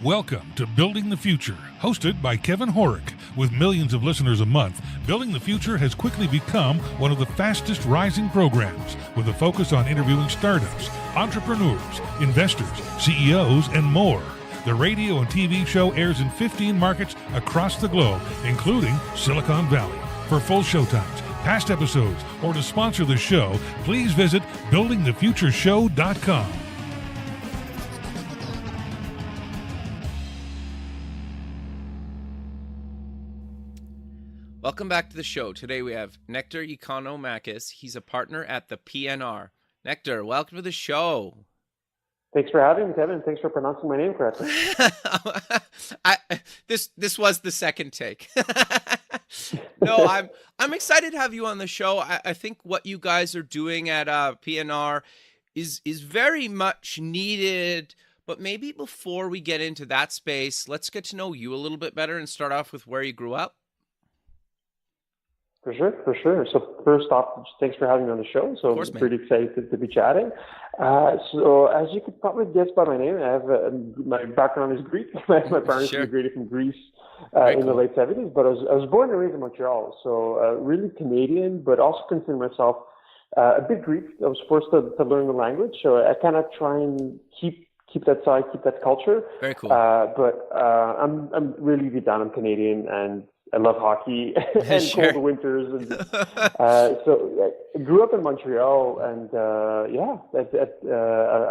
Welcome to Building the Future, hosted by Kevin Horick. With millions of listeners a month, Building the Future has quickly become one of the fastest rising programs, with a focus on interviewing startups, entrepreneurs, investors, CEOs, and more. The radio and TV show airs in 15 markets across the globe, including Silicon Valley. For full showtimes, past episodes, or to sponsor the show, please visit buildingthefutureshow.com. Welcome back to the show. Today we have Nectarios Economakis. He's a partner at the PNR. Nectar, welcome to the show. Thanks for having me, Kevin. Thanks for pronouncing my name correctly. This was the second take. No, I'm excited to have you on the show. I think what you guys are doing at PNR is very much needed. But maybe before we get into that space, let's get to know you a little bit better and start off with where you grew up. For sure. So first off, thanks for having me on the show. So I'm pretty excited to be chatting. So as you could probably guess by my name, I have my background is Greek. My parents immigrated from Greece in the late 70s, but I was born and raised in Montreal. So really Canadian, but also consider myself a bit Greek. I was forced to learn the language, so I kind of try and keep that side, keep that culture. Very cool. But I'm really deep down, I'm Canadian, and I love hockey and cold winters. And, so I grew up in Montreal, and I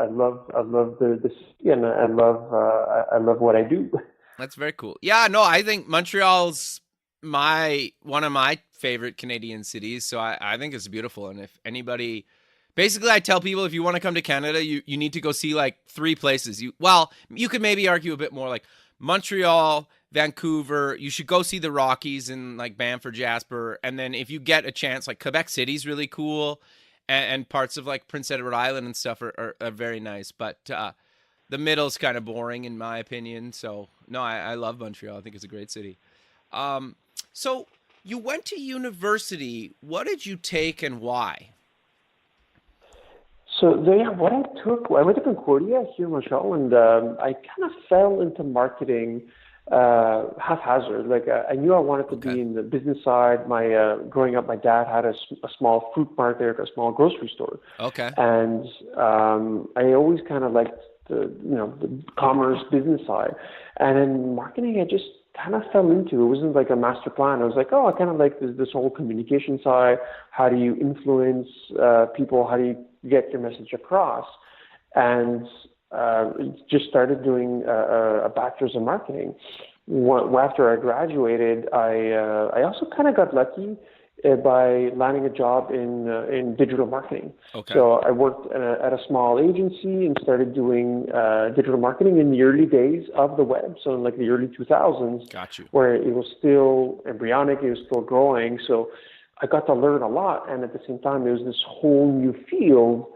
love the city, and I love what I do. That's very cool. Yeah, no, I think Montreal's one of my favorite Canadian cities. So I think it's beautiful. And if anybody, basically, I tell people if you want to come to Canada, you need to go see like three places. You could maybe argue a bit more like Montreal, Vancouver. You should go see the Rockies in like Banff or Jasper. And then if you get a chance, like Quebec City's really cool, and parts of like Prince Edward Island and stuff are very nice. But the middle's kind of boring in my opinion. So no, I love Montreal. I think it's a great city. So you went to university. What did you take and why? So what I went to Concordia here in Montreal, and I kind of fell into marketing haphazard. Like I knew I wanted to be in the business side. Growing up, my dad had a small fruit market, a small grocery store. Okay. And I always kind of liked the commerce business side, and in marketing, I just kind of fell into. It wasn't like a master plan. I was like, I kind of like this whole communication side. How do you influence people? How do you get your message across? And just started doing a bachelor's in marketing. After I graduated, I also kind of got lucky by landing a job in digital marketing. Okay. So I worked at a small agency and started doing digital marketing in the early days of the web. So in like the early 2000s, Got you. Where it was still embryonic, it was still growing. So I got to learn a lot. And at the same time, there was this whole new field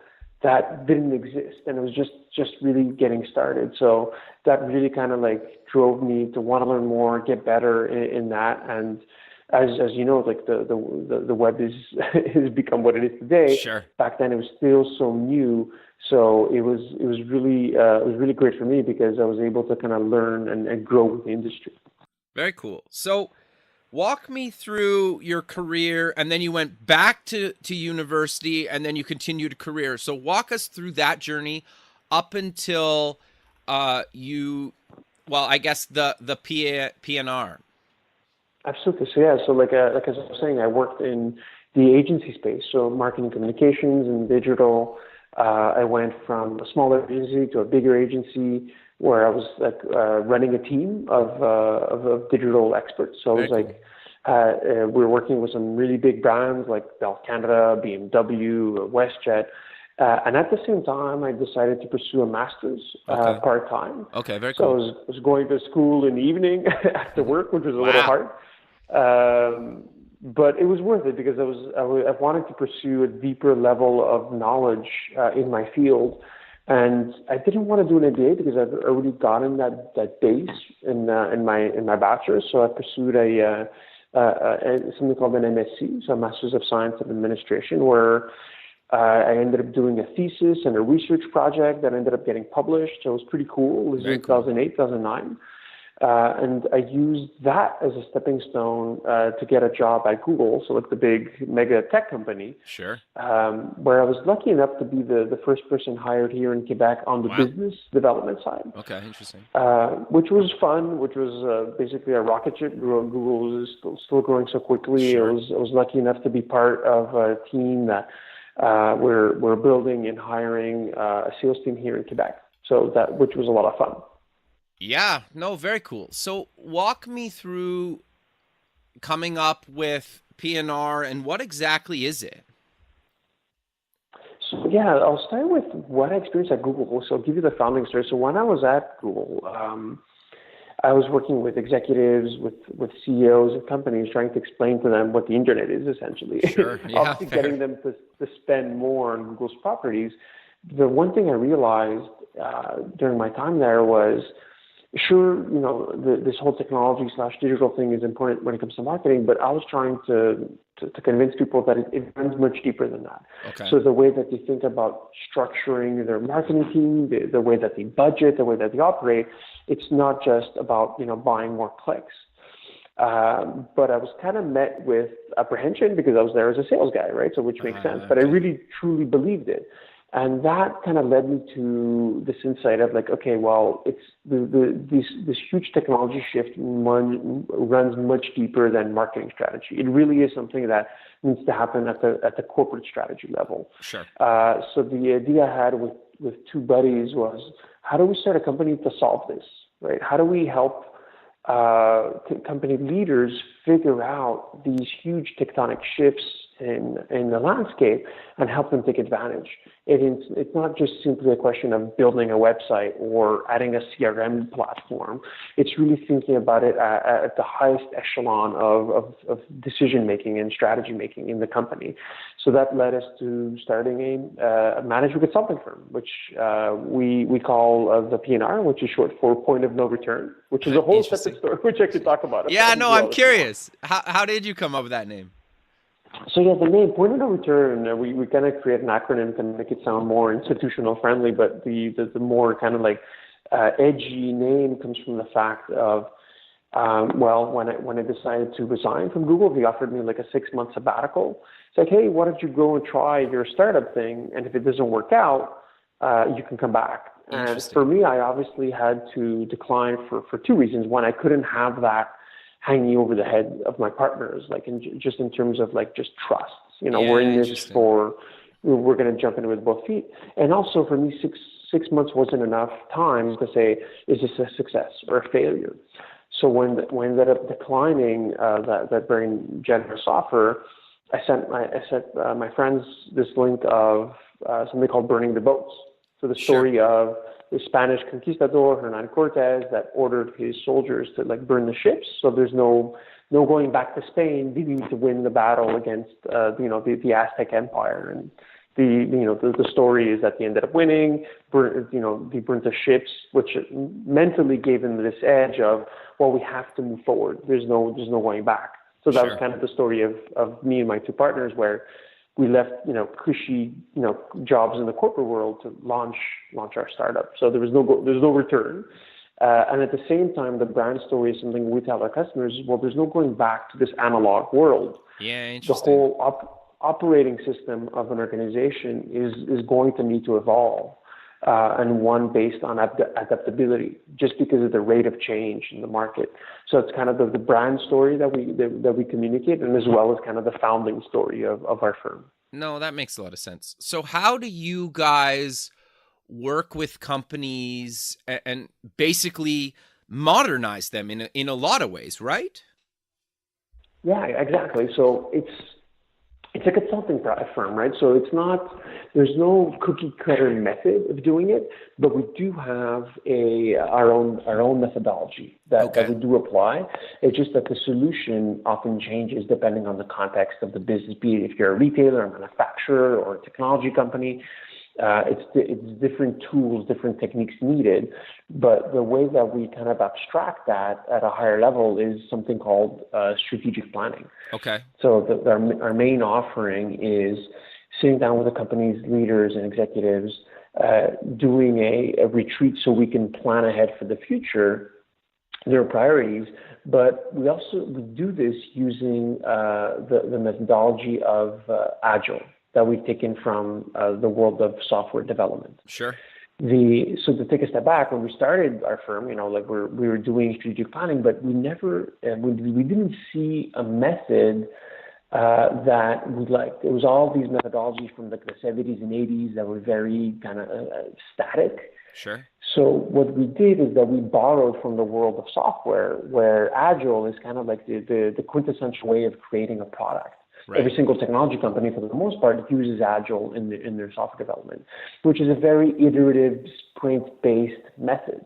that didn't exist, and it was just really getting started. So that really kind of like drove me to want to learn more, get better in that. And as you know, like the web has become what it is today. Sure. Back then, it was still so new. So it was really great for me because I was able to kind of learn and grow with the industry. Very cool. So walk me through your career, and then you went back to university, and then you continued a career. So walk us through that journey up until I guess the PNR. Absolutely. So like as I was saying, I worked in the agency space, so marketing, communications, and digital. I went from a smaller agency to a bigger agency where I was like running a team of digital experts. So I was we were working with some really big brands like Bell Canada, BMW, WestJet. And at the same time, I decided to pursue a master's part-time. Okay, very cool. So I was going to school in the evening after work, which was a little hard. But it was worth it because I wanted to pursue a deeper level of knowledge in my field. And I didn't want to do an MBA because I've already gotten that base in my bachelor's. So I pursued something called an MSc, so a Master's of Science of Administration, where I ended up doing a thesis and a research project that ended up getting published. So it was pretty cool. It was in 2008, 2009. And I used that as a stepping stone to get a job at Google, so like the big mega tech company. Sure. Where I was lucky enough to be the first person hired here in Quebec on the business development side. Okay, interesting. Which was fun, which was basically a rocket ship. Google was still growing so quickly. Sure. I was lucky enough to be part of a team that we're building and hiring a sales team here in Quebec. So which was a lot of fun. Yeah, no, very cool. So walk me through coming up with PNR and what exactly is it? So yeah, I'll start with what I experienced at Google. So I'll give you the founding story. So when I was at Google, I was working with executives, with CEOs of companies, trying to explain to them what the internet is, essentially. Sure. Yeah, Obviously, getting them to spend more on Google's properties. The one thing I realized during my time there was, sure, this whole technology / digital thing is important when it comes to marketing, but I was trying to convince people that it runs much deeper than that. Okay. So the way that they think about structuring their marketing team, the way that they budget, the way that they operate, it's not just about, buying more clicks. But I was kind of met with apprehension because I was there as a sales guy, right? So which makes sense, but I really truly believed it. And that kind of led me to this insight of like, okay, well, it's this huge technology shift runs much deeper than marketing strategy. It really is something that needs to happen at the corporate strategy level. Sure. So the idea I had with two buddies was, how do we start a company to solve this, right? How do we help company leaders figure out these huge tectonic shifts in the landscape and help them take advantage? It's not just simply a question of building a website or adding a CRM platform. It's really thinking about it at the highest echelon of decision making and strategy making in the company. So that led us to starting a management consulting firm, which we call the PNR, which is short for Point of No Return, which is a whole separate story, which I could talk about. Yeah, no, I'm curious. How did you come up with that name? So yeah, the name Point of No Return, we kind of create an acronym to make it sound more institutional friendly, but the more kind of like edgy name comes from the fact of, when I decided to resign from Google, they offered me like a 6-month sabbatical. It's like, hey, why don't you go and try your startup thing, and if it doesn't work out, you can come back. And for me, I obviously had to decline for 2 reasons. One, I couldn't have that hanging over the head of my partners, like in terms of like just trust. We're in this we're going to jump in with both feet. And also for me, six months wasn't enough time to say, is this a success or a failure? So when we ended up declining that very generous offer, I sent my friends this link of something called Burning the Boats. So the story of the Spanish conquistador Hernan Cortez that ordered his soldiers to like burn the ships. So there's no going back to Spain. They need to win the battle against the Aztec Empire. And the story is that they ended up winning. They burnt the ships, which mentally gave them this edge of, well, we have to move forward. There's no going back. So that was kind of the story of me and my two partners, where we left, cushy, jobs in the corporate world to launch our startup. So there's no return. And at the same time, the brand story is something we tell our customers, well, there's no going back to this analog world. Yeah, interesting. The whole operating system of an organization is going to need to evolve, and one based on adaptability, just because of the rate of change in the market. So it's kind of the brand story that we communicate, and as well as kind of the founding story of our firm. No, that makes a lot of sense. So how do you guys work with companies and basically modernize them in a lot of ways, right? Yeah, exactly. So it's a consulting firm, right? So there's no cookie cutter method of doing it, but we do have our own methodology that we do apply. It's just that the solution often changes depending on the context of the business, be it if you're a retailer, a manufacturer, or a technology company. It's different tools, different techniques needed, but the way that we kind of abstract that at a higher level is something called strategic planning. Okay. So our main offering is sitting down with the company's leaders and executives, doing a retreat so we can plan ahead for the future, their priorities. But we do this using the methodology of Agile that we've taken from the world of software development. Sure. So to take a step back, when we started our firm, we were doing strategic planning, but we didn't see a method that we liked. It was all these methodologies from the 70s and 80s that were very kind of static. Sure. So what we did is that we borrowed from the world of software, where Agile is kind of like the quintessential way of creating a product. Right. Every single technology company, for the most part, uses Agile in their software development, which is a very iterative, sprint-based method.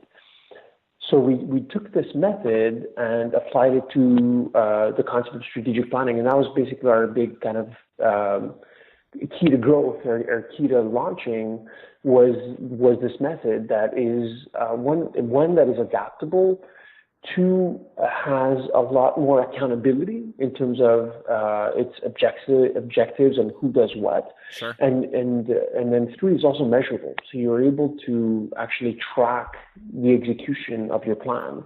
So we took this method and applied it to the concept of strategic planning, and that was basically our big kind of key to growth or key to launching was this method that is one that is adaptable. Two, has a lot more accountability in terms of its objectives and who does what. Sure. And then three is also measurable. So you're able to actually track the execution of your plan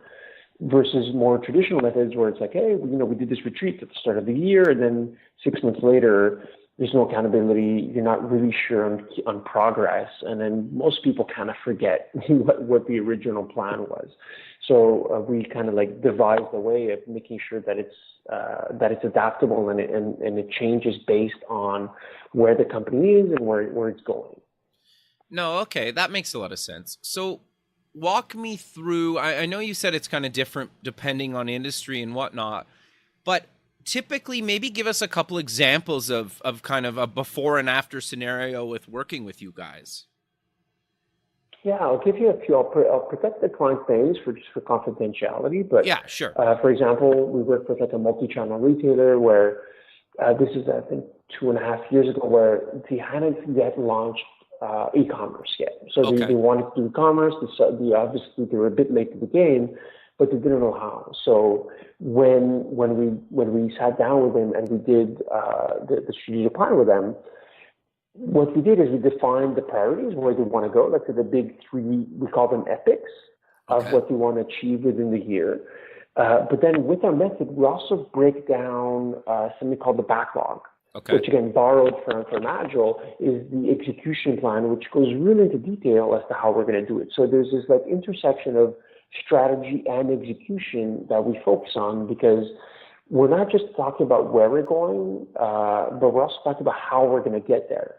versus more traditional methods where it's like, hey, we did this retreat at the start of the year, and then 6 months later, there's no accountability. You're not really sure on progress. And then most people kind of forget what the original plan was. So we kind of like devised a way of making sure that it's adaptable and it changes based on where the company is and where it's going. No, okay, that makes a lot of sense. So walk me through, I know you said it's kind of different depending on industry and whatnot, but typically maybe give us a couple examples of kind of a before and after scenario with working with you guys. Yeah, I'll give you a few. I'll protect the client's names for confidentiality. But yeah, sure. For example, we worked with like a multi-channel retailer where this is I think 2.5 years ago, where they hadn't yet launched e-commerce yet. So Okay. they wanted to do e-commerce. Obviously they were a bit late to the game, but they didn't know how. So when we sat down with them and we did the strategic plan with them, what we did is we defined the priorities, where they want to go, like the big three, we call them epics, of what they want to achieve within the year. But then with our method, we also break down something called the backlog, which again, borrowed from Agile, is the execution plan, which goes really into detail as to how we're going to do it. So there's this like intersection of strategy and execution that we focus on, because we're not just talking about where we're going, but we're also talking about how we're going to get there.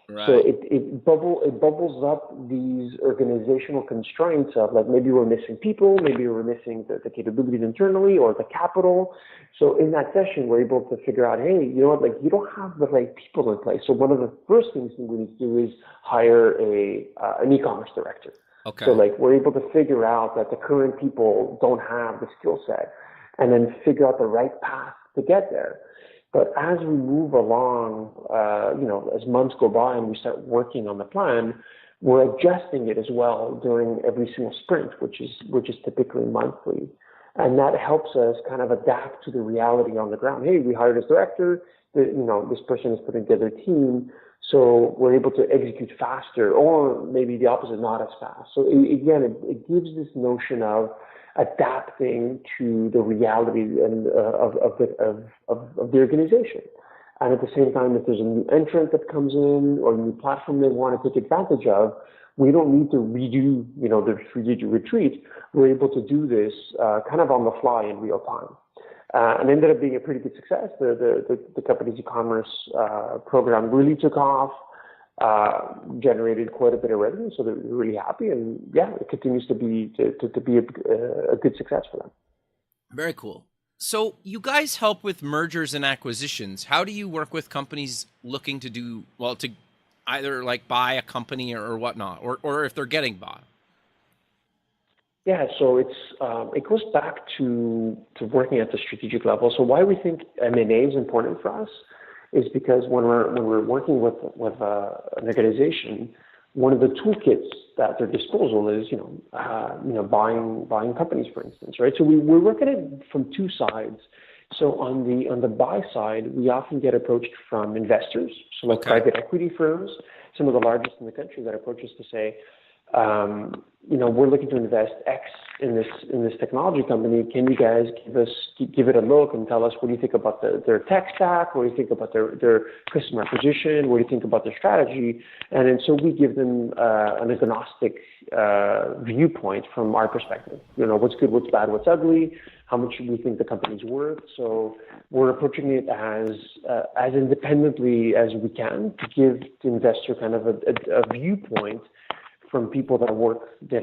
Right. So it bubbles up these organizational constraints of like maybe we're missing people, maybe we're missing the capabilities internally or the capital. So in that session, we're able to figure out, hey, you know what, like you don't have the right people in place. So one of the first things we need to do is hire an e-commerce director. Okay. So like we're able to figure out that the current people don't have the skill set, and then figure out the right path to get there. But as we move along, as months go by and we start working on the plan, we're adjusting it as well during every single sprint, which is typically monthly. And that helps us kind of adapt to the reality on the ground. Hey, we hired this director, this person is putting together a team, so we're able to execute faster, or maybe the opposite, not as fast. So it gives this notion of adapting to the reality and of the organization. And at the same time, if there's a new entrant that comes in or a new platform they want to take advantage of, we don't need to redo, the strategic retreat. We're able to do this kind of on the fly in real time. And ended up being a pretty good success. The company's e-commerce program really took off. Generated quite a bit of revenue, so they're really happy, and it continues to be a good success for them. Very cool. So you guys help with mergers and acquisitions. How do you work with companies looking to to either like buy a company or whatnot, or if they're getting bought? Yeah, so it goes back to working at the strategic level. So why we think M&A is important for us is because when we're working with an organization, one of the toolkits at their disposal is buying companies, for instance, right? So we're working at it from two sides. So on the buy side, we often get approached from investors, so like Okay. private equity firms, some of the largest in the country that approach us to say, we're looking to invest X in this technology company. Can you guys give it a look and tell us what do you think about their tech stack? What do you think about their customer acquisition? What do you think about their strategy? And then so we give them an agnostic viewpoint from our perspective. What's good, what's bad, what's ugly. How much we think the company's worth. So we're approaching it as independently as we can to give the investor kind of a viewpoint from people that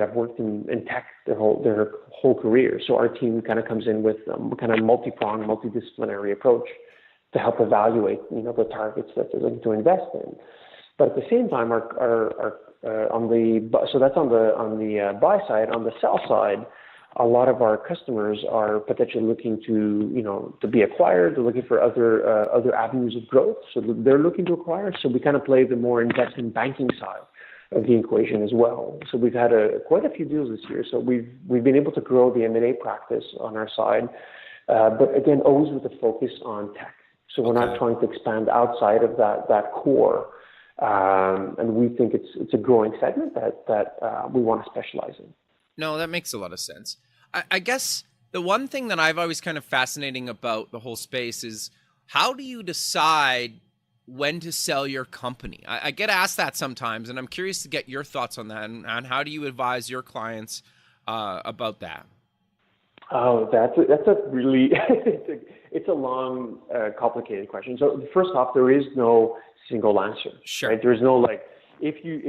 have worked in tech their whole career. So our team kind of comes in with kind of multi-pronged, multidisciplinary approach to help evaluate the targets that they're looking to invest in. But at the same time, so that's on the buy side. On the sell side, a lot of our customers are potentially looking to be acquired. They're looking for other avenues of growth. So they're looking to acquire. So we kind of play the more investment banking side of the equation as well. So we've had quite a few deals this year. So we've been able to grow the M&A practice on our side, but again, always with a focus on tech. So we're not trying to expand outside of that core, and we think it's a growing segment that we want to specialize in. No, that makes a lot of sense. I guess the one thing that I've always kind of fascinating about the whole space is how do you decide when to sell your company? I get asked that sometimes, and I'm curious to get your thoughts on that, and how do you advise your clients about that? Oh, that's a really it's a long, complicated question. So first off, there is no single answer. Sure. Right? There's no if you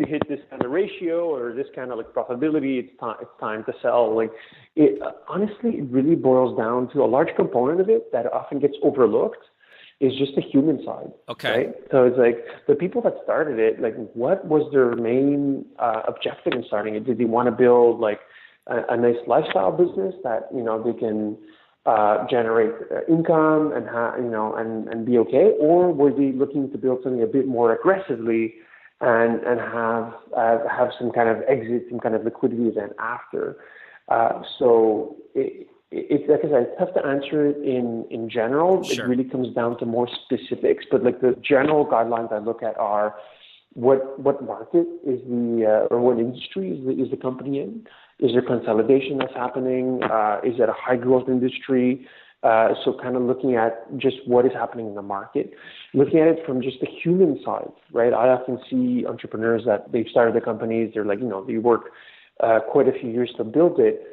hit this kind of ratio or this kind of profitability, it's time to sell. Honestly, it really boils down to a large component of it that often gets overlooked is just the human side. Okay. Right? So it's the people that started it, what was their main objective in starting it? Did they want to build a nice lifestyle business that they can generate income and be okay, or were they looking to build something a bit more aggressively and have some kind of exit, some kind of liquidity event after? So it's like I said, it's tough to answer it in general. Sure. It really comes down to more specifics, but the general guidelines I look at are what market is or what industry is the company in? Is there consolidation that's happening? Is it a high growth industry? So kind of looking at just what is happening in the market, looking at it from just the human side, right? I often see entrepreneurs that they've started the companies. They're they work quite a few years to build it.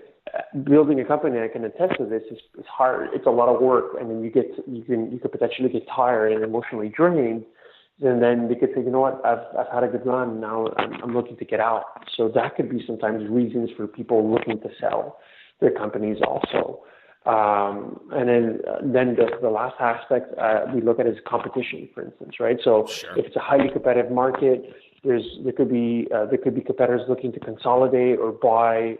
Building a company, I can attest to this, is hard. It's a lot of work, and then you could potentially get tired and emotionally drained. And then they could say, you know what, I've had a good run. Now I'm looking to get out. So that could be sometimes reasons for people looking to sell their companies also. And then the last aspect we look at is competition, for instance, right? So Sure. If it's a highly competitive market, there could be competitors looking to consolidate or buy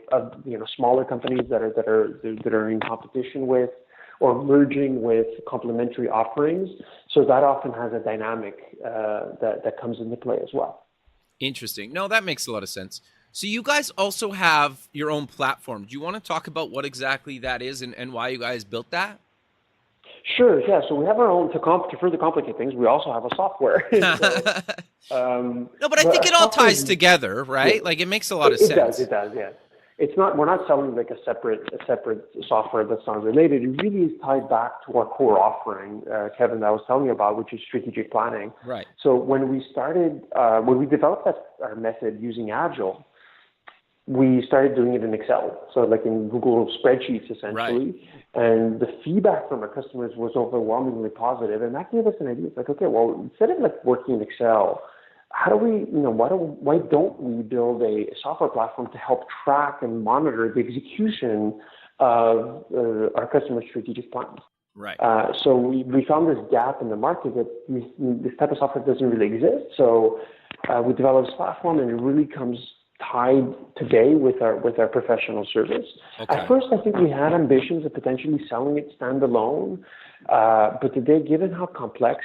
smaller companies that are in competition with, or merging with complementary offerings. So that often has a dynamic that comes into play as well. Interesting. No, that makes a lot of sense. So you guys also have your own platform. Do you want to talk about what exactly that is and why you guys built that? Sure, yeah. So we have our own, to further complicate things, we also have a software. No, but I think it all ties together, right? Yeah. It makes a lot of sense. It does, yeah. We're not selling a separate software that's not related. It really is tied back to our core offering, Kevin, that I was telling you about, which is strategic planning. Right. So when we developed our method using Agile, we started doing it in Excel, so in Google spreadsheets essentially. Right. And the feedback from our customers was overwhelmingly positive, and that gave us an idea. It's okay, well, instead of working in Excel, how do we, why don't we build a software platform to help track and monitor the execution of our customers' strategic plans? Right. So we found this gap in the market that this type of software doesn't really exist. So we developed this platform, and it really comes tied today with our professional service. Okay. At first, I think we had ambitions of potentially selling it standalone, but today, given how complex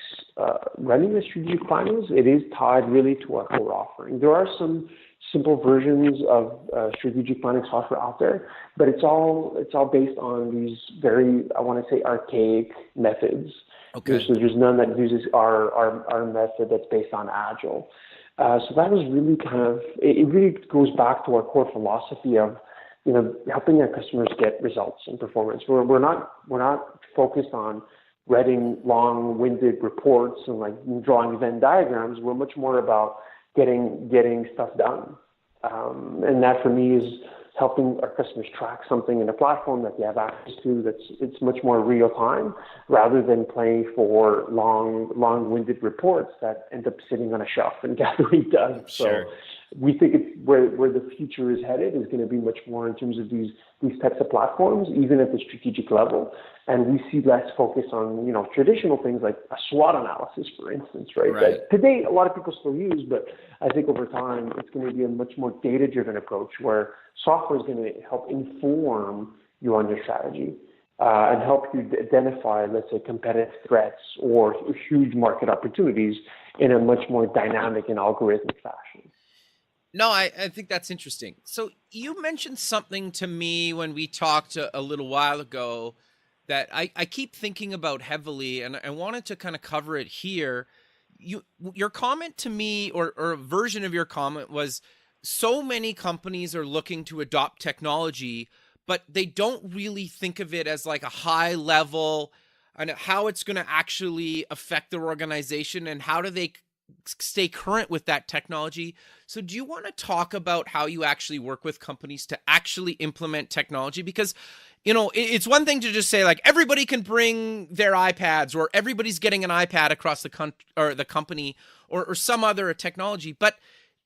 running a strategic plan is, it is tied really to our core offering. There are some simple versions of strategic planning software out there, but it's all based on these very, I want to say, archaic methods. Okay. So there's none that uses our method that's based on Agile. So that was really it really goes back to our core philosophy of, helping our customers get results and performance. We're not focused on writing long-winded reports and like drawing Venn diagrams. We're much more about getting stuff done. And that for me is helping our customers track something in a platform that they have access to it's much more real time, rather than playing for long-winded reports that end up sitting on a shelf and gathering dust. Sure. So we think it's where the future is headed is going to be much more in terms of these types of platforms, even at the strategic level. And we see less focus on, traditional things like a SWOT analysis, for instance, right? That today, a lot of people still use, but I think over time, it's going to be a much more data-driven approach where software is going to help inform you on your strategy and help you identify, let's say, competitive threats or huge market opportunities in a much more dynamic and algorithmic fashion. No, I think that's interesting. So you mentioned something to me when we talked a little while ago that I keep thinking about heavily, and I wanted to kind of cover it here. Your comment to me, or a version of your comment, was so many companies are looking to adopt technology, but they don't really think of it as like a high level and how it's going to actually affect their organization and how do they stay current with that technology. So do you want to talk about how you actually work with companies to actually implement technology? Because, it's one thing to just say like everybody can bring their iPads or everybody's getting an iPad across the company or some other technology. But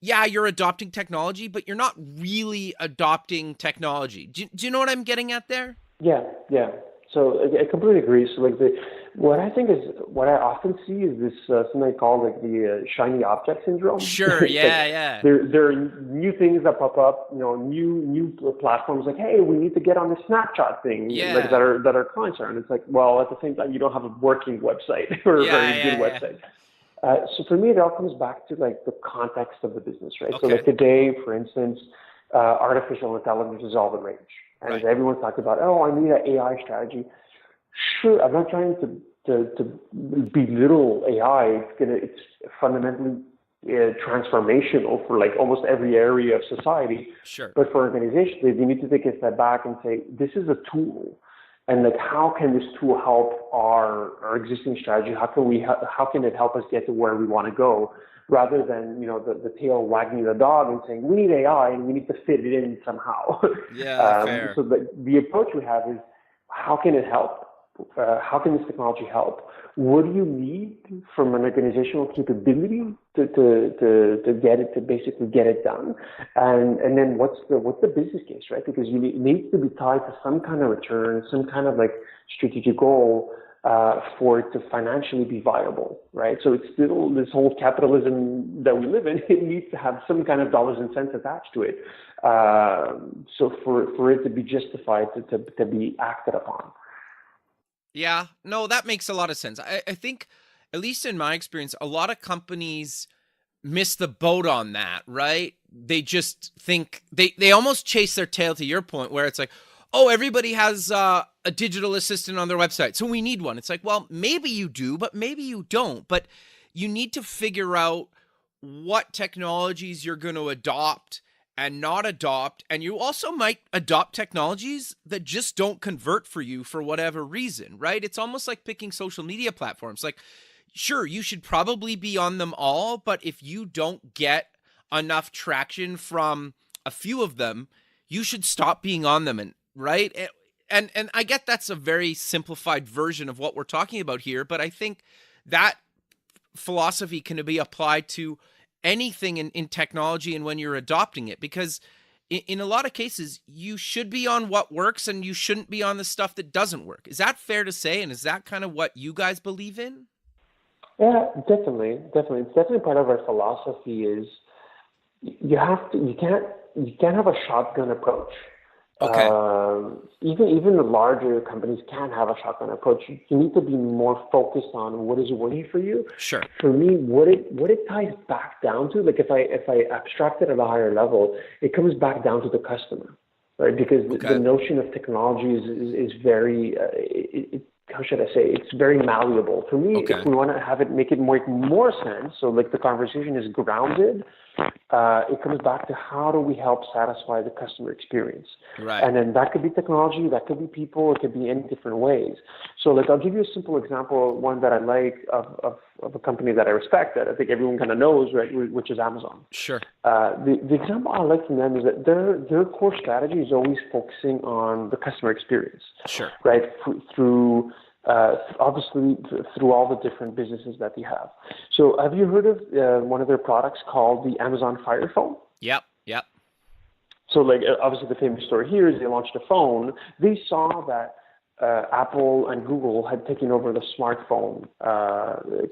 yeah, you're adopting technology, but you're not really adopting technology. Do you know what I'm getting at there? Yeah. So I completely agree. So like what I often see is this something called like the shiny object syndrome. Sure. Yeah. There are new things that pop up, new platforms like, hey, we need to get on the Snapchat thing, like that our clients are, and it's like, well, at the same time, you don't have a working website or a very good website. So for me, it all comes back to like the context of the business, right? Okay. So like today, for instance, artificial intelligence is all the rage. And as everyone's talking about, I need an AI strategy. Sure, I'm not trying to belittle AI. It's fundamentally transformational for like almost every area of society. Sure. But for organizations, they need to take a step back and say, this is a tool. And like, how can this tool help our existing strategy? How can it help us get to where we want to go? Rather than, the tail wagging the dog and saying, we need AI and we need to fit it in somehow. Fair. So the approach we have is, how can it help? How can this technology help? What do you need from an organizational capability to get it, to basically get it done? And then what's the business case, right? Because it needs to be tied to some kind of return, some kind of like strategic goal, for it to financially be viable, right? So it's still this whole capitalism that we live in. It needs to have some kind of dollars and cents attached to it. So for it to be justified to be acted upon. Yeah, no, that makes a lot of sense. I think, at least in my experience, a lot of companies miss the boat on that, right? They just think they almost chase their tail, to your point, where it's like, oh, everybody has a digital assistant on their website, so we need one. It's like, well, maybe you do, but maybe you don't. But you need to figure out what technologies you're going to adopt and not adopt. And you also might adopt technologies that just don't convert for you for whatever reason, right? It's almost like picking social media platforms. Like, sure, you should probably be on them all, but if you don't get enough traction from a few of them, you should stop being on them. And right? And I get that's a very simplified version of what we're talking about here, but I think that philosophy can be applied to anything in technology and when you're adopting it, because in a lot of cases, you should be on what works and you shouldn't be on the stuff that doesn't work. Is that fair to say? And is that kind of what you guys believe in? Yeah, definitely. It's definitely part of our philosophy is you can't have a shotgun approach. Okay. Even the larger companies can have a shotgun approach. You need to be more focused on what is working for you. Sure. For me, what it ties back down to, like if I abstract it at a higher level, it comes back down to the customer, right? Because the notion of technology is very how should I say? It's very malleable. For me, if we want to have it make it make more sense, so like the conversation is grounded, it comes back to how do we help satisfy the customer experience. Right. And then that could be technology, that could be people, it could be in different ways. So like I'll give you a simple example, one that I like of a company that I respect, that I think everyone kind of knows, right, which is Amazon. Sure. The example I like from them is that their core strategy is always focusing on the customer experience. Sure. Right, through obviously through all the different businesses that they have. So have you heard of one of their products called the Amazon Fire Phone? Yep. So like obviously the famous story here is they launched a phone. They saw that Apple and Google had taken over the smartphone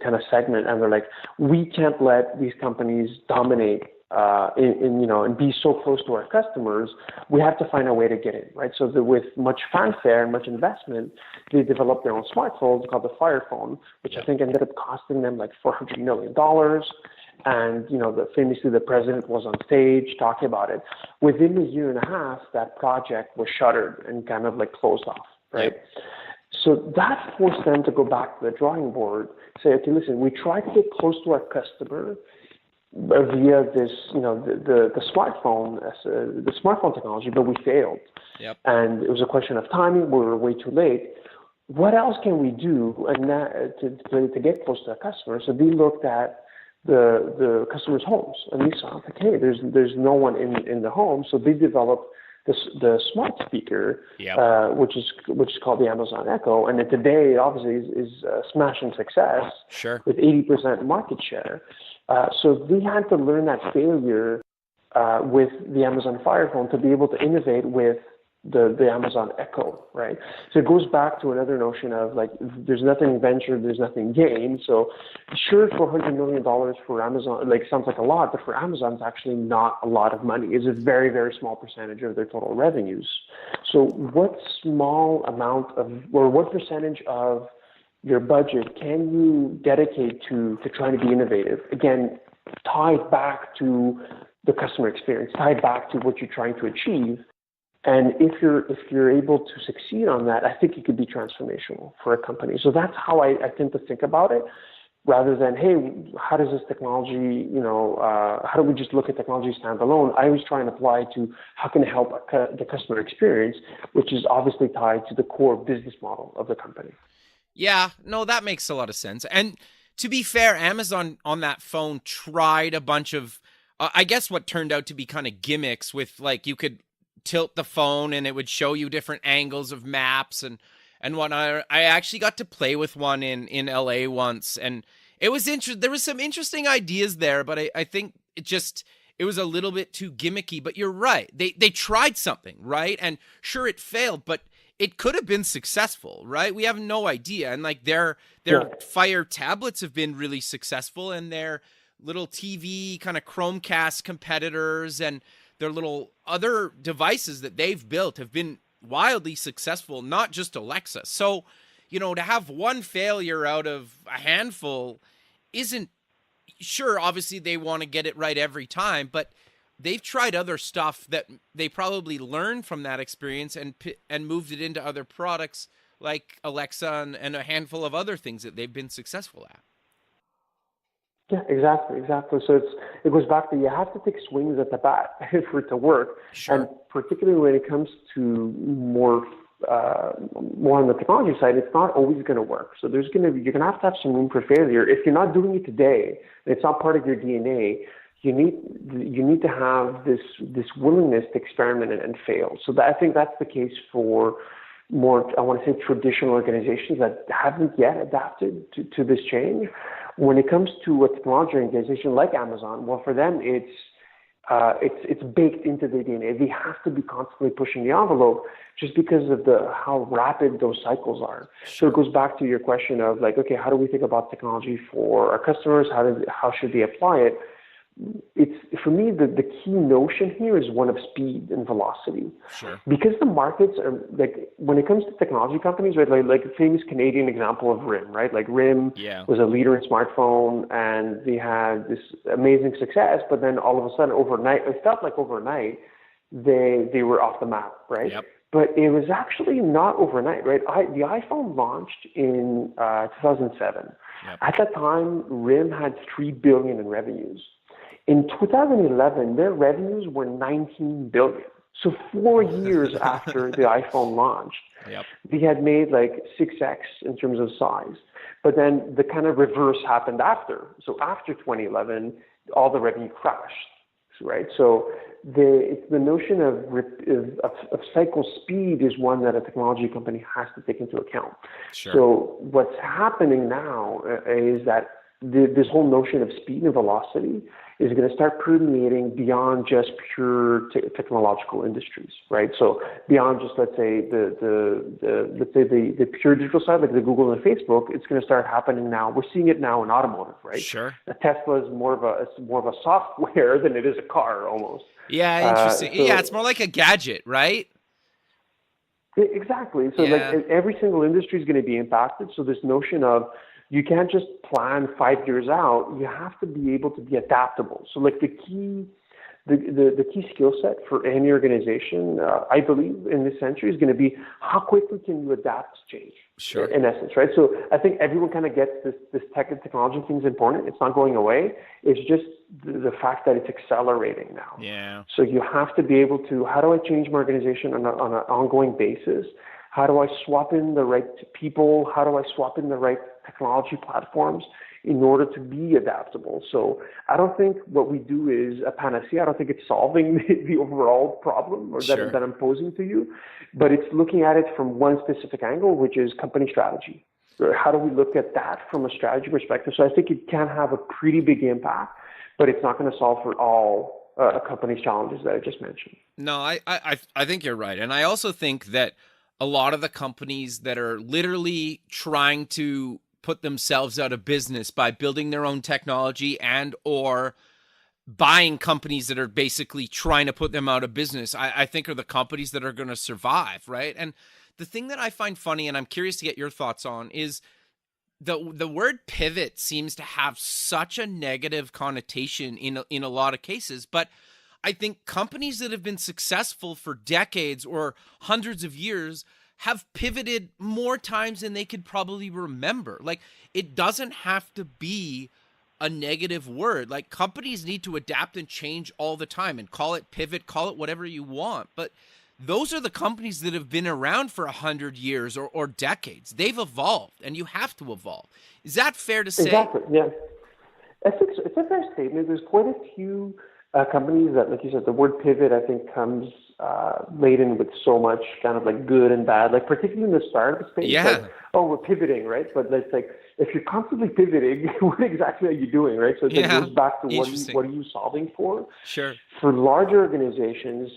kind of segment, and they're like, we can't let these companies dominate and be so close to our customers. We have to find a way to get in, right? So with much fanfare and much investment, they developed their own smartphone called the Fire Phone, which I think ended up costing them like $400 million. And, famously the president was on stage talking about it. Within a year and a half, that project was shuttered and kind of like closed off, right? Yep. So that forced them to go back to the drawing board, say, okay, listen, we tried to get close to our customer via this, the smartphone technology, but we failed. Yep. And it was a question of timing. We were way too late. What else can we do to get close to our customers? So they looked at the customers' homes, and they saw, like, hey, there's no one in the home. So they developed the smart speaker, which is called the Amazon Echo, and then today obviously is a smashing success. Sure. With 80% market share. So they had to learn that failure with the Amazon Fire Phone to be able to innovate with the Amazon Echo, right? So it goes back to another notion of like, there's nothing ventured, there's nothing gained. So sure, $400 million for Amazon, like sounds like a lot, but for Amazon, it's actually not a lot of money. It's a very, very small percentage of their total revenues. So what small amount or what percentage of your budget can you dedicate to trying to be innovative? Again, tied back to the customer experience, tied back to what you're trying to achieve. And if you're able to succeed on that, I think it could be transformational for a company. So that's how I tend to think about it, rather than, hey, how does this technology, how do we just look at technology standalone? I always try and apply to how can it help the customer experience, which is obviously tied to the core business model of the company. Yeah, no, that makes a lot of sense. And to be fair, Amazon on that phone tried a bunch of, I guess what turned out to be kind of gimmicks with, like, you could tilt the phone and it would show you different angles of maps and whatnot. I actually got to play with one in LA once, and it was interesting. There was some interesting ideas there, but I think it was a little bit too gimmicky. But you're right. They tried something, right? And sure, it failed, but it could have been successful, right? We have no idea. And like their Fire tablets have been really successful, and their little TV kind of Chromecast competitors and their little other devices that they've built have been wildly successful, not just Alexa. So, to have one failure out of a handful isn't, sure, obviously they want to get it right every time, but they've tried other stuff that they probably learned from that experience and moved it into other products like Alexa and a handful of other things that they've been successful at. Yeah, exactly. So it goes back to, you have to take swings at the bat for it to work. Sure. And particularly when it comes to more on the technology side, it's not always going to work. So you're going to have some room for failure. If you're not doing it today, and it's not part of your DNA, you need to have this willingness to experiment and fail. So I think that's the case for more, I want to say, traditional organizations that haven't yet adapted to this change. When it comes to a technology organization like Amazon, well, for them, it's baked into their DNA. They have to be constantly pushing the envelope just because of how rapid those cycles are. So it goes back to your question of like, okay, how do we think about technology for our customers? How should they apply it? it's for me the key notion here is one of speed and velocity. Sure. Because the markets are like when it comes to technology companies, right? Like a famous Canadian example of RIM, right? Like RIM was a leader in smartphone, and they had this amazing success. But then all of a sudden, overnight, it felt like overnight they were off the map, right? Yep. But it was actually not overnight, right? The iPhone launched in 2007. Yep. At that time, RIM had $3 billion in revenues. In 2011, their revenues were $19 billion. So 4 years after the iPhone launched, they had made like 6x in terms of size. But then the kind of reverse happened after. So after 2011, all the revenue crashed, right? So it's the notion of cycle speed is one that a technology company has to take into account. Sure. So what's happening now is that this whole notion of speed and velocity is going to start permeating beyond just pure technological industries, right? So beyond just let's say the pure digital side, like the Google and Facebook, it's going to start happening now. We're seeing it now in automotive, right? Sure. A Tesla is more of a software than it is a car, almost. Yeah, interesting. It's more like a gadget, right? Exactly. So like every single industry is going to be impacted. So this notion of you can't just plan 5 years out. You have to be able to be adaptable. So like the key skill set for any organization, I believe, in this century is going to be how quickly can you adapt to change. Sure. In essence, right? So I think everyone kind of gets this tech and technology thing is important. It's not going away. It's just the fact that it's accelerating now. Yeah. So you have to be able to, how do I change my organization on an ongoing basis? How do I swap in the right people? How do I swap in the right technology platforms in order to be adaptable? So I don't think what we do is a panacea. I don't think it's solving the overall problem or that I'm posing to you, but it's looking at it from one specific angle, which is company strategy. How do we look at that from a strategy perspective? So I think it can have a pretty big impact, but it's not going to solve for all a company's challenges that I just mentioned. No, I think you're right. And I also think that a lot of the companies that are literally trying to put themselves out of business by building their own technology and or buying companies that are basically trying to put them out of business, I think are the companies that are going to survive, right? And the thing that I find funny, and I'm curious to get your thoughts on, is the word pivot seems to have such a negative connotation in a lot of cases, but I think companies that have been successful for decades or hundreds of years have pivoted more times than they could probably remember. Like, it doesn't have to be a negative word. Like, companies need to adapt and change all the time, and call it pivot, call it whatever you want. But those are the companies that have been around for 100 years or decades. They've evolved, and you have to evolve. Is that fair to say? Exactly, yeah. It's a fair statement. There's quite a few companies that, like you said, the word pivot, I think, comes laden with so much kind of like good and bad, like particularly in the startup space. Yeah. Like, oh, we're pivoting, right? But it's like, if you're constantly pivoting, what exactly are you doing, right? So it goes back to what are you solving for? Sure. For larger organizations,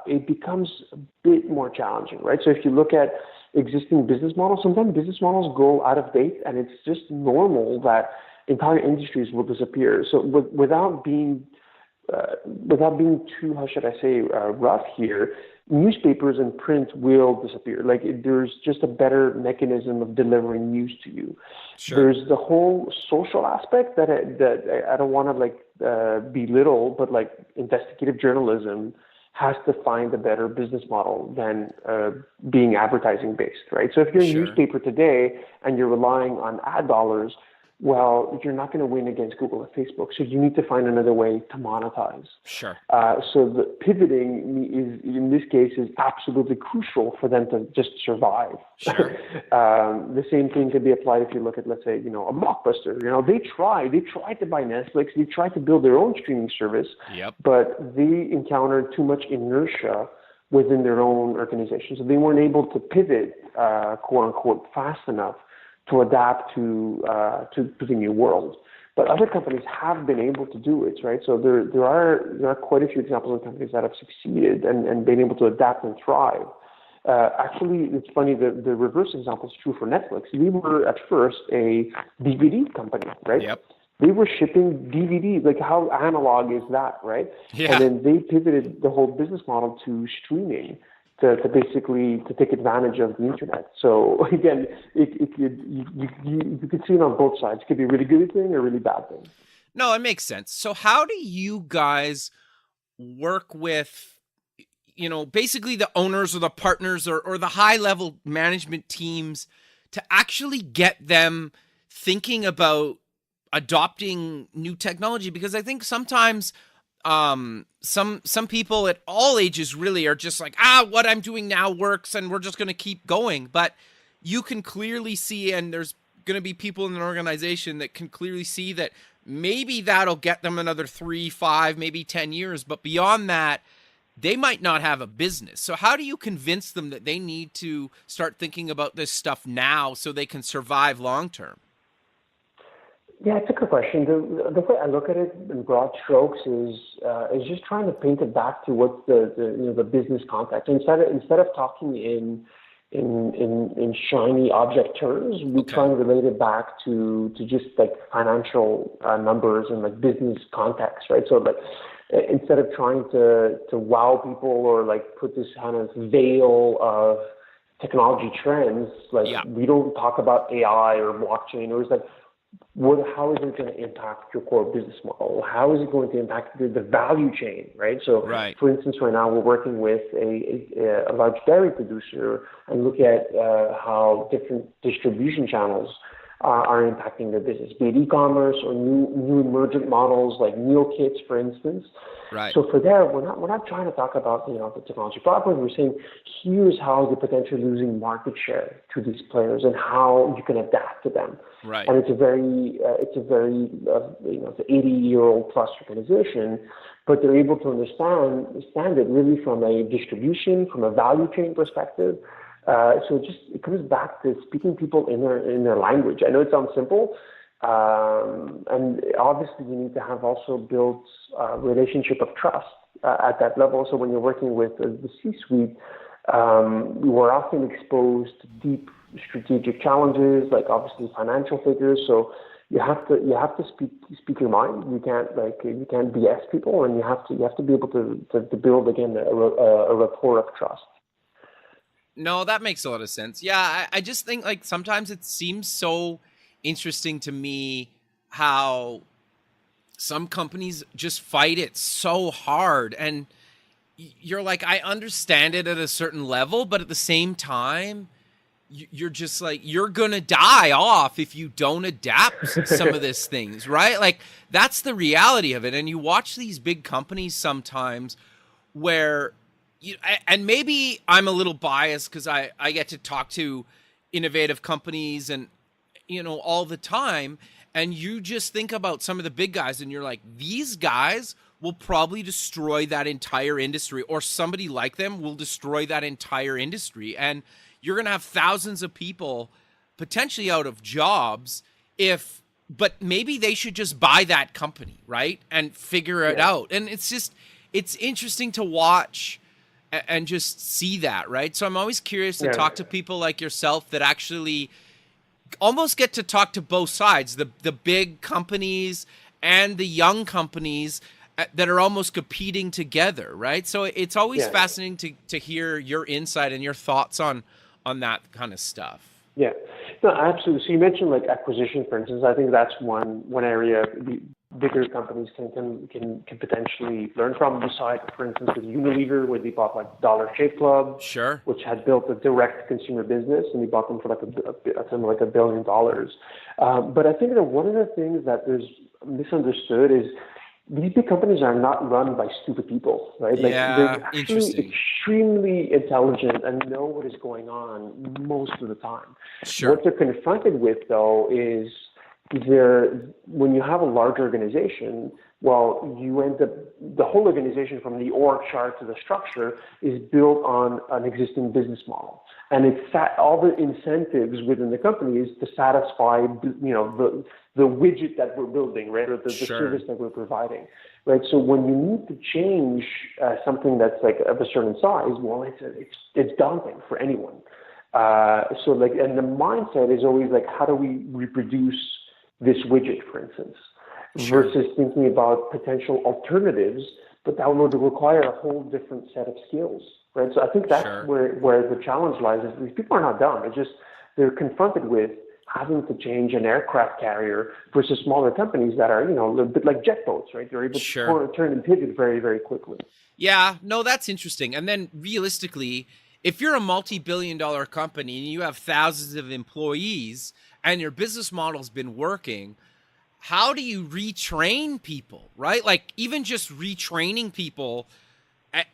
it becomes a bit more challenging, right? So if you look at existing business models, sometimes business models go out of date, and it's just normal that entire industries will disappear. So without being too, how should I say, rough here, newspapers and print will disappear. Like, there's just a better mechanism of delivering news to you. Sure. There's the whole social aspect that I don't want to belittle, but like investigative journalism has to find a better business model than being advertising based, right? So if you're a newspaper today and you're relying on ad dollars, well, you're not going to win against Google and Facebook. So you need to find another way to monetize. Sure. So the pivoting is, in this case, is absolutely crucial for them to just survive. Sure. The same thing can be applied if you look at, let's say, a Blockbuster. They tried to buy Netflix. They tried to build their own streaming service. Yep. But they encountered too much inertia within their own organization. So they weren't able to pivot, quote unquote, fast enough to adapt to the new world. But other companies have been able to do it, right? So there are quite a few examples of companies that have succeeded and been able to adapt and thrive. Actually, it's funny, the reverse example is true for Netflix. We were at first a DVD company, right? Yep. they were shipping DVDs. Like, how analog is that, right? Yeah. And then they pivoted the whole business model to streaming to basically to take advantage of the internet. So again, it could you could see it on both sides. It could be a really good thing or a really bad thing. No, it makes sense. So how do you guys work with, basically the owners or the partners or the high level management teams to actually get them thinking about adopting new technology? Because I think sometimes some people at all ages really are just like, what I'm doing now works and we're just going to keep going. But you can clearly see, and there's going to be people in an organization that can clearly see that maybe that'll get them another 3, 5, maybe 10 years. But beyond that, they might not have a business. So how do you convince them that they need to start thinking about this stuff now so they can survive long term? Yeah, it's a good question. The way I look at it in broad strokes is just trying to paint it back to what's the business context. Instead of talking in shiny object terms, we try and relate it back to just like financial numbers and like business context, right? So like instead of trying to wow people or like put this kind of veil of technology trends, like we don't talk about AI or blockchain, or it's like, how is it going to impact your core business model? How is it going to impact the value chain, right? So, for instance, right now we're working with a large dairy producer and look at how different distribution channels are impacting their business, be it e-commerce or new emergent models like meal kits, for instance. Right. So for there, we're not trying to talk about the technology platform. We're saying here's how you're potentially losing market share to these players and how you can adapt to them. Right. And it's a very it's an 80-year-old plus organization, but they're able to understand it really from a distribution, from a value chain perspective. So it comes back to speaking people in their language. I know it sounds simple, and obviously you need to have also built a relationship of trust at that level. So when you're working with the C-suite, we're often exposed to deep strategic challenges, like obviously financial figures. So you have to speak your mind. You can't BS people, and you have to be able to build again a rapport of trust. No, that makes a lot of sense. Yeah, I just think like sometimes it seems so interesting to me how some companies just fight it so hard, and you're like, I understand it at a certain level, but at the same time, you're just like, you're gonna die off if you don't adapt some of these things, right? Like that's the reality of it. And you watch these big companies sometimes where and maybe I'm a little biased because I get to talk to innovative companies and all the time, and you just think about some of the big guys and you're like, these guys will probably destroy that entire industry, or somebody like them will destroy that entire industry, and you're going to have thousands of people potentially out of jobs but maybe they should just buy that company, right? And figure it out. And it's interesting to watch and just see that, right? So I'm always curious to talk to people like yourself that actually almost get to talk to both sides, the big companies and the young companies that are almost competing together, right? So it's always fascinating to hear your insight and your thoughts on that kind of stuff. Yeah, no, absolutely. So you mentioned like acquisition, for instance. I think that's one area the bigger companies can potentially learn from. Besides, for instance, with Unilever, where they bought like Dollar Shave Club, which had built a direct consumer business, and they bought them for like $1 billion. But I think that one of the things that is misunderstood is these big companies are not run by stupid people, right? Like they're actually extremely intelligent and know what is going on most of the time. What they're confronted with, though, is when you have a large organization, you end up, the whole organization from the org chart to the structure is built on an existing business model. And all the incentives within the company is to satisfy, the widget that we're building, right, or the service that we're providing, right? So when you need to change something that's like of a certain size, it's daunting for anyone. And the mindset is always like, how do we reproduce this widget, for instance? Sure. versus thinking about potential alternatives, but that would require a whole different set of skills, right? So I think that's Sure. where the challenge lies. Is these people are not dumb. It's just they're confronted with having to change an aircraft carrier versus smaller companies that are, a bit like jet boats, right? They're able Sure. to turn and pivot very, very quickly. Yeah, no, that's interesting. And then realistically, if you're a multi-billion-dollar company and you have thousands of employees and your business model's been working, how do you retrain people, right? Like even just retraining people,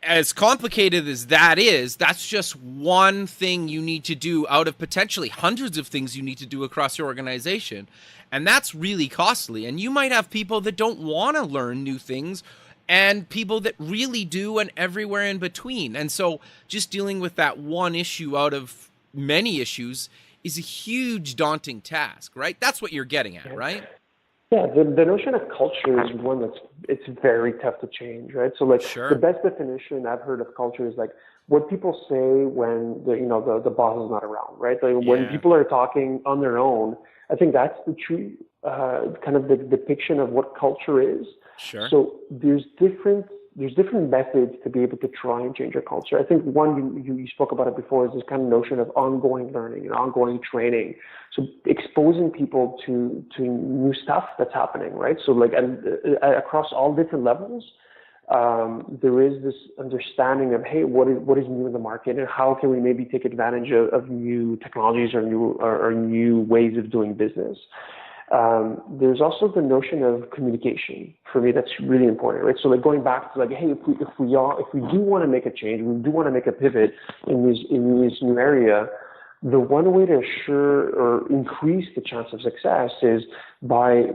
as complicated as that is, that's just one thing you need to do out of potentially hundreds of things you need to do across your organization. And that's really costly. And you might have people that don't want to learn new things and people that really do, and everywhere in between. And so just dealing with that one issue out of many issues is a huge daunting task, right? That's what you're getting at, right? Yeah, the notion of culture is one it's very tough to change, right? So like Sure. the best definition I've heard of culture is like what people say when the boss is not around, right? Like when people are talking on their own. I think that's the true kind of the depiction of what culture is. Sure. So there's different methods to be able to try and change your culture. I think one, you spoke about it before, is this kind of notion of ongoing learning and ongoing training. So exposing people to new stuff that's happening, right? So like across all different levels, there is this understanding of, hey, what is new in the market, and how can we maybe take advantage of new technologies or new ways of doing business. There's also the notion of communication. For me, that's really important, right? So like going back to like, hey, if we do want to make a change, we do want to make a pivot in this new area, the one way to assure or increase the chance of success is by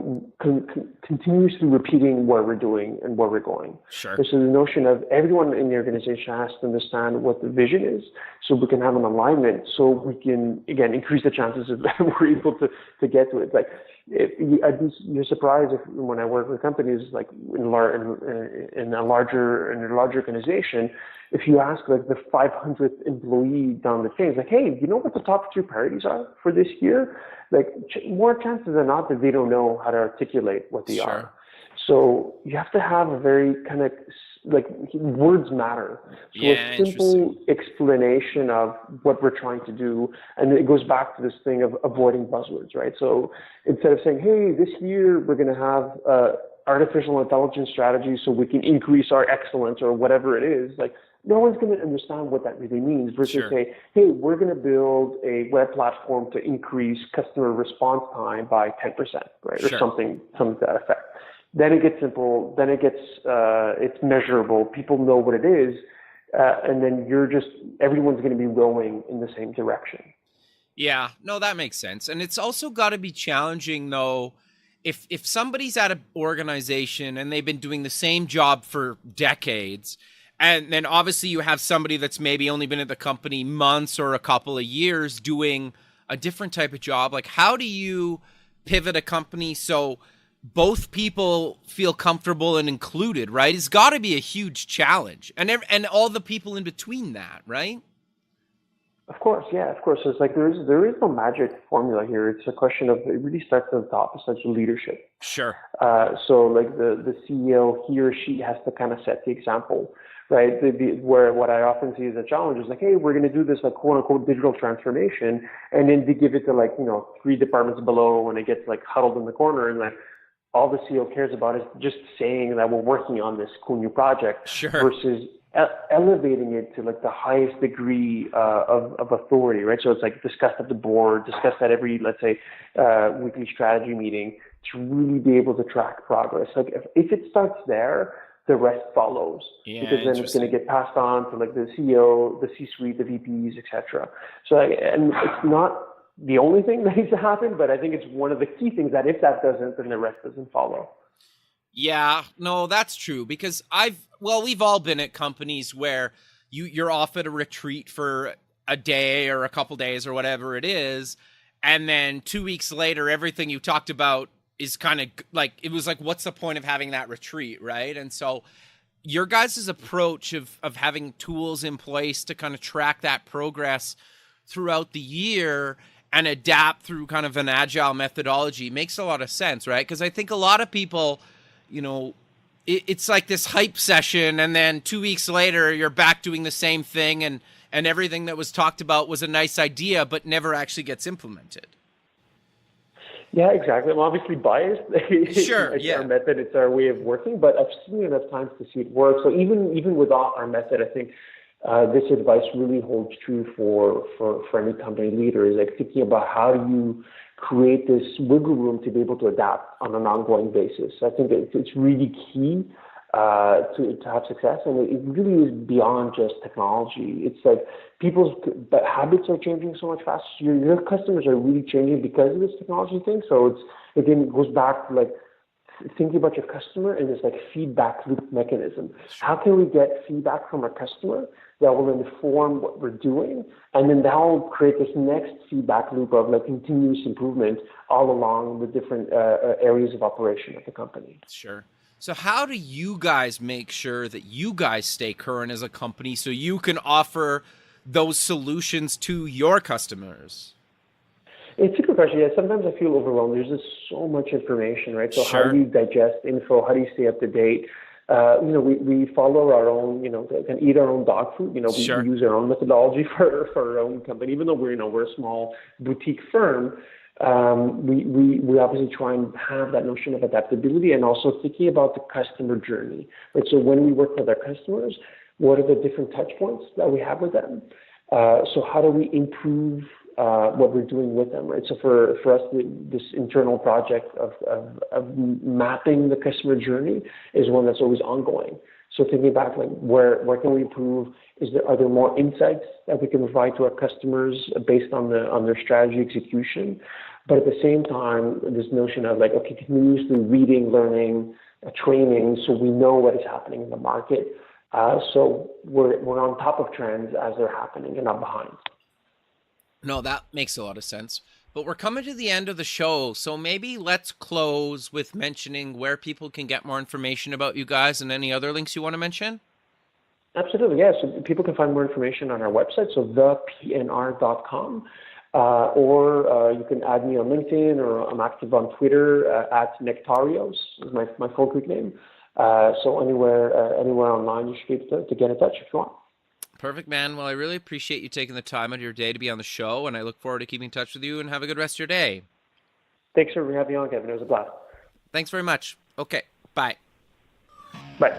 continuously repeating what we're doing and where we're going. Sure. So the notion of everyone in the organization has to understand what the vision is, so we can have an alignment, so we can, again, increase the chances of we're able to get to it. Like, you're surprised when I work with companies like in a larger organization, if you ask like the 500th employee down the chain, it's like, hey, do you know what the top 3 priorities are for this year? Like more chances than not that they don't know how to articulate what they are. So you have to have a very kind of like words matter. So a simple explanation of what we're trying to do, and it goes back to this thing of avoiding buzzwords, right? So instead of saying, hey, this year we're going to have artificial intelligence strategy so we can increase our excellence or whatever it is, like no one's going to understand what that really means versus say, hey, we're going to build a web platform to increase customer response time by 10%, right? Or something to that effect. Then it gets simple. Then it's measurable. People know what it is. And then everyone's going to be rowing in the same direction. Yeah, no, that makes sense. And it's also got to be challenging though. If somebody's at an organization and they've been doing the same job for decades, and then obviously you have somebody that's maybe only been at the company months or a couple of years doing a different type of job, like how do you pivot a company so both people feel comfortable and included, right? It's got to be a huge challenge, and all the people in between that, right? Of course, yeah, of course. It's like there is no magic formula here. It's a question of, it really starts at the top, it's like leadership. Sure. So like the CEO, he or she has to kind of set the example, right? Where what I often see as a challenge is like, hey, we're going to do this like quote unquote digital transformation, and then they give it to like 3 departments below, and it gets like huddled in the corner, and like all the CEO cares about is just saying that we're working on this cool new project, versus elevating it to like the highest degree of authority, right? So it's like discussed at the board, discussed at every, let's say, weekly strategy meeting, to really be able to track progress. Like if it starts there, the rest follows, because then it's going to get passed on to like the CEO, the C-suite, the VPs, etc. So and it's not the only thing that needs to happen, but I think it's one of the key things that if that doesn't, then the rest doesn't follow. Yeah, no, that's true, because we've all been at companies where you're off at a retreat for a day or a couple days or whatever it is, and then 2 weeks later, everything you talked about is kind of like, it was like, what's the point of having that retreat, right? And so your guys' approach of having tools in place to kind of track that progress throughout the year and adapt through kind of an agile methodology makes a lot of sense, right? Because I think a lot of people, it's like this hype session, and then 2 weeks later you're back doing the same thing, and everything that was talked about was a nice idea but never actually gets implemented. Yeah, exactly. I'm obviously biased. Sure, It's yeah. our method, it's our way of working, but I've seen enough times to see it work. So even without our method, I think this advice really holds true for any company leader, is like thinking about how do you create this wiggle room to be able to adapt on an ongoing basis. So I think it's really key to have success, and it really is beyond just technology. It's like people's habits are changing so much faster. Your customers are really changing because of this technology thing. So it goes back to like thinking about your customer in this like feedback loop mechanism. How can we get feedback from our customer that will inform what we're doing, and then that will create this next feedback loop of like continuous improvement all along the different areas of operation of the company. Sure. So how do you guys make sure that you guys stay current as a company so you can offer those solutions to your customers? It's a good question. Yeah, sometimes I feel overwhelmed. There's just so much information, right? So Sure. how do you digest info? How do you stay up to date? We follow our own, can eat our own dog food. Sure. We use our own methodology for our own company, even though we're a small boutique firm. We obviously try and have that notion of adaptability, and also thinking about the customer journey, right? So when we work with our customers, what are the different touch points that we have with them? So how do we improve what we're doing with them, right? So for us, this internal project of mapping the customer journey is one that's always ongoing. So thinking back, like where can we improve? Are there more insights that we can provide to our customers based on their strategy execution? But at the same time, this notion of like, okay, continuously reading, learning, training, so we know what is happening in the market. So we're on top of trends as they're happening and not behind. No, that makes a lot of sense. But we're coming to the end of the show, so maybe let's close with mentioning where people can get more information about you guys and any other links you want to mention. Absolutely, yeah. So people can find more information on our website, so thepnr.com, or you can add me on LinkedIn, or I'm active on Twitter at Nectarios is my full Greek name. So anywhere online, you should be able to get in touch if you want. Perfect, man. Well, I really appreciate you taking the time out of your day to be on the show, and I look forward to keeping in touch with you, and have a good rest of your day. Thanks for having me on, Kevin. It was a blast. Thanks very much. Okay, bye. Bye.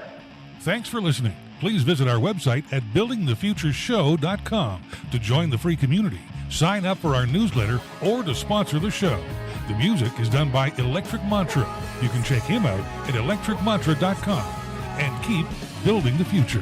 Thanks for listening. Please visit our website at buildingthefutureshow.com to join the free community, sign up for our newsletter, or to sponsor the show. The music is done by Electric Mantra. You can check him out at electricmantra.com, and keep building the future.